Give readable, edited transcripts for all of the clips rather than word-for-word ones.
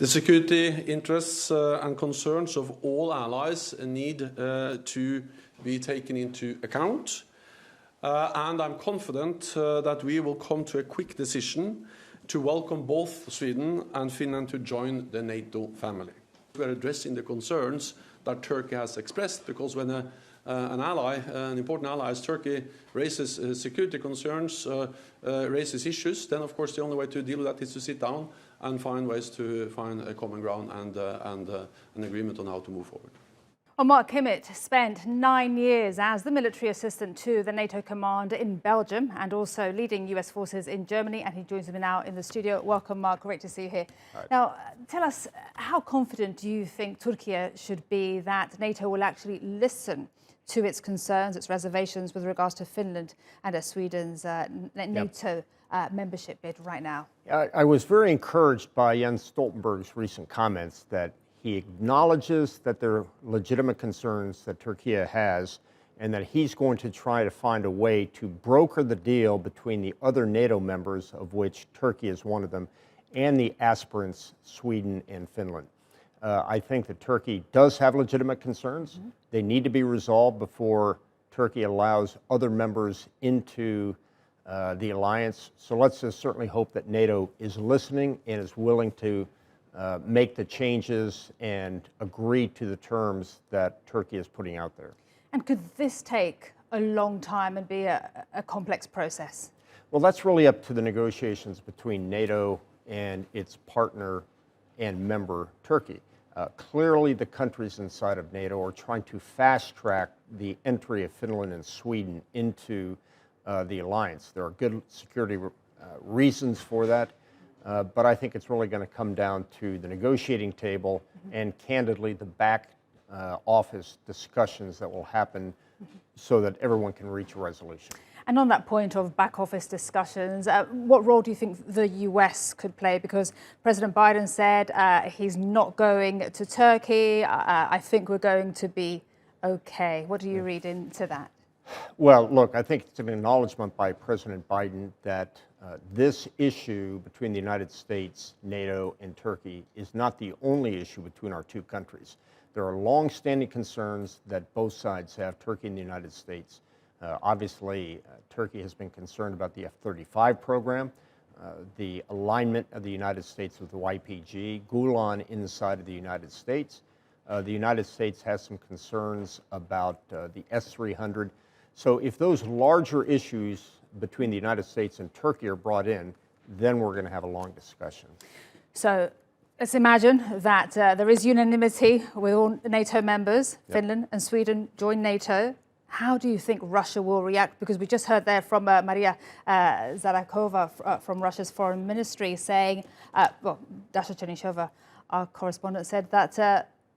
The security interests and concerns of all allies need to be taken into account. And I'm confident that we will come to a quick decision to welcome both Sweden and Finland to join the NATO family. We're addressing the concerns that Turkey has expressed, because when an important ally as Turkey raises security concerns, raises issues, then of course the only way to deal with that is to sit down and find ways to find a common ground and an agreement on how to move forward. Well, Mark Kimmitt spent 9 years as the military assistant to the NATO commander in Belgium and also leading US forces in Germany, and he joins me now in the studio. Welcome, Mark. Great to see you here. Right. Now, tell us, how confident do you think Türkiye should be that NATO will actually listen to its concerns, its reservations with regards to Finland and Sweden's NATO membership bid right now? I was very encouraged by Jens Stoltenberg's recent comments that he acknowledges that there are legitimate concerns that Türkiye has, and that he's going to try to find a way to broker the deal between the other NATO members, of which Turkey is one of them, and the aspirants, Sweden and Finland. I think that Turkey does have legitimate concerns. Mm-hmm. They need to be resolved before Turkey allows other members into the alliance. So let's just certainly hope that NATO is listening and is willing to make the changes and agree to the terms that Turkey is putting out there. And could this take a long time and be a complex process? Well, that's really up to the negotiations between NATO and its partner and member, Turkey. Clearly, the countries inside of NATO are trying to fast-track the entry of Finland and Sweden into the alliance. There are good security reasons for that. But I think it's really going to come down to the negotiating table and, candidly, the back office discussions that will happen so that everyone can reach a resolution. And on that point of back office discussions, what role do you think the US could play? Because President Biden said he's not going to Turkey. I think we're going to be okay. What do you read into that? Well, look, I think it's an acknowledgement by President Biden that this issue between the United States, NATO, and Turkey is not the only issue between our two countries. There are long-standing concerns that both sides have, Turkey and the United States. Obviously, Turkey has been concerned about the F-35 program, the alignment of the United States with the YPG, Gulen inside of the United States. The United States has some concerns about the S-300. So if those larger issues between the United States and Turkey are brought in, then we're going to have a long discussion. So let's imagine that there is unanimity with all NATO members. Yep. Finland and Sweden join NATO. How do you think Russia will react? Because we just heard there from Maria Zakharova from Russia's foreign ministry saying, Dasha Chernyshova, our correspondent, said that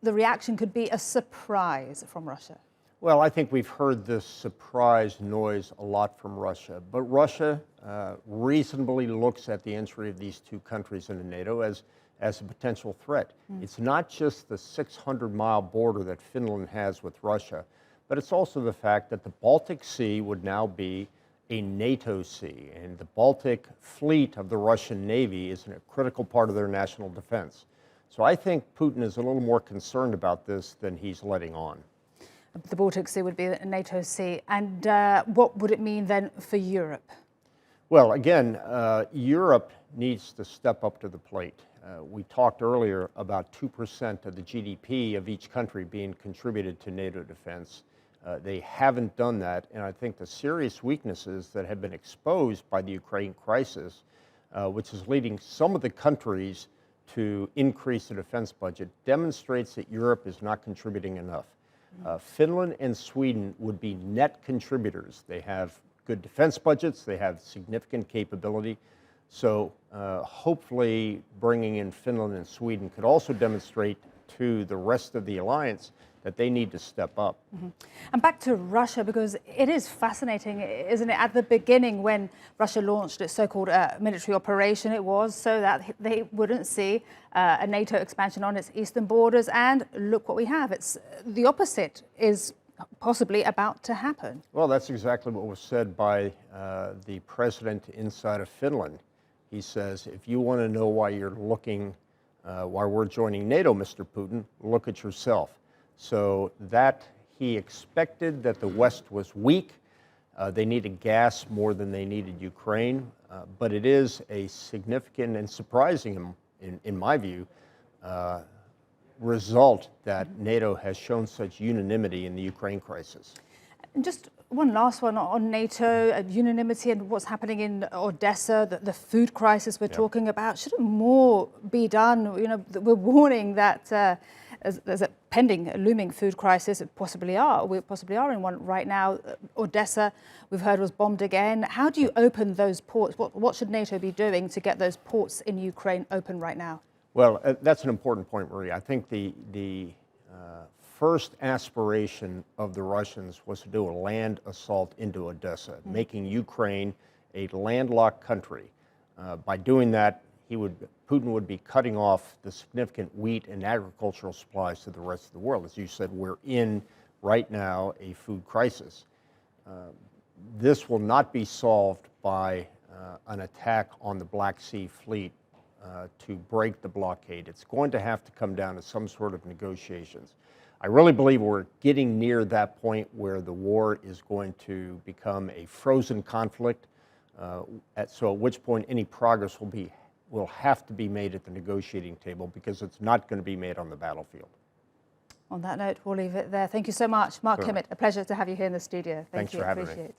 the reaction could be a surprise from Russia. Well, I think we've heard this surprise noise a lot from Russia, but Russia reasonably looks at the entry of these two countries into NATO as a potential threat. It's not just the 600-mile border that Finland has with Russia, but it's also the fact that the Baltic Sea would now be a NATO sea, and the Baltic fleet of the Russian Navy is a critical part of their national defense. So I think Putin is a little more concerned about this than he's letting on. The Baltic Sea would be a NATO sea. And what would it mean then for Europe? Well, again, Europe needs to step up to the plate. We talked earlier about 2% of the GDP of each country being contributed to NATO defense. They haven't done that, and I think the serious weaknesses that have been exposed by the Ukraine crisis, which is leading some of the countries to increase the defense budget, demonstrates that Europe is not contributing enough. Finland and Sweden would be net contributors. They have good defense budgets, they have significant capability. So hopefully bringing in Finland and Sweden could also demonstrate to the rest of the alliance that they need to step up. Mm-hmm. And back to Russia, because it is fascinating, isn't it? At the beginning, when Russia launched its so-called military operation, it was so that they wouldn't see a NATO expansion on its eastern borders. And look what we have. It's the opposite is possibly about to happen. Well, that's exactly what was said by the president inside of Finland. He says, if you want to know why you're looking While we're joining NATO, Mr. Putin, look at yourself. So that he expected that the West was weak. They needed gas more than they needed Ukraine. But it is a significant and surprising, in my view, result that NATO has shown such unanimity in the Ukraine crisis. And just one last one on NATO, unanimity and what's happening in Odessa, the food crisis we're talking about. Shouldn't more be done? You know, we're warning that there's a pending, looming food crisis. We possibly are in one right now. Odessa, we've heard, was bombed again. How do you open those ports? What should NATO be doing to get those ports in Ukraine open right now? Well, that's an important point, Marie. I think the first aspiration of the Russians was to do a land assault into Odessa, making Ukraine a landlocked country. By doing that, Putin would be cutting off the significant wheat and agricultural supplies to the rest of the world. As you said, we're in right now a food crisis. This will not be solved by an attack on the Black Sea fleet to break the blockade. It's going to have to come down to some sort of negotiations. I really believe we're getting near that point where the war is going to become a frozen conflict, so at which point any progress will have to be made at the negotiating table, because it's not going to be made on the battlefield. On that note, we'll leave it there. Thank you so much, Mark Kimmitt. A pleasure to have you here in the studio. Thanks for having me. Appreciate it.